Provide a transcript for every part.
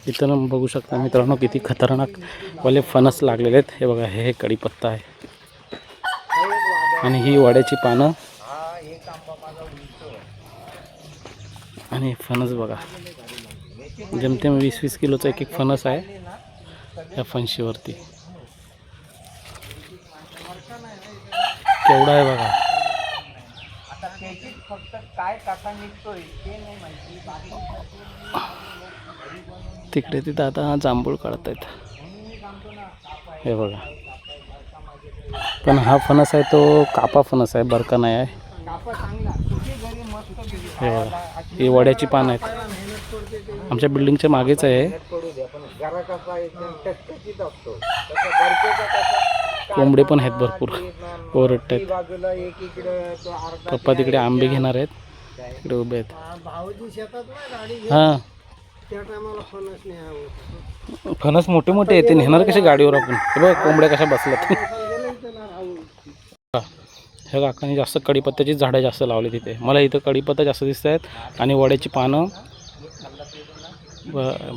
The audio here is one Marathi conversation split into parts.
इथं बघू शकता मित्रांनो किती खतरनाक वाले फणस लागलेले आहेत. हे बघा, हे कढीपत्ता आहे आणि ही वड्याची पानं आणि फणस बघा, जेमतेम 20-20 किलोचा एक फणस आहे या फणशीवरती. केवढा आहे बघा. तिकडे तिथं आता जांभूळ काढतायत. हे बघा, पण हा फणस आहे तो कापा फणस आहे, बरका नाही आहे. हे बघा, ही वड्याची पानं आहेत. आमच्या बिल्डिंगच्या मागेच आहे. कोंबडे पण आहेत भरपूर, ओरडत आहेत. पप्पा तिकडे आंबे घेणार आहेत, तिकडे उभे आहेत. हां, फणस मोठे मोठे येते, नेणार कसे गाडीवर आपण. हे बघ कोंबड्या कशा बसल्यात. ह्या काकांनी जास्त कढीपत्त्याची झाडं जास्त लावली तिथे. मला इथं कढीपत्ता जास्त दिसत आहेत आणि वड्याची पानं.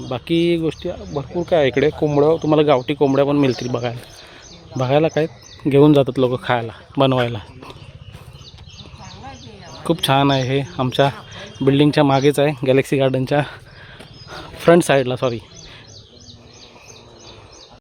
बाकी गोष्टी भरपूर काय इकडे. कोंबड्या तुम्हाला गावठी कोंबड्या पण मिळतील बघायला काय घेऊन जातात लोक खायला, बनवायला. खूप छान आहे हे. आमच्या बिल्डिंगच्या मागेच आहे, गॅलेक्सी गार्डनच्या फ्रंट साईडला, सॉरी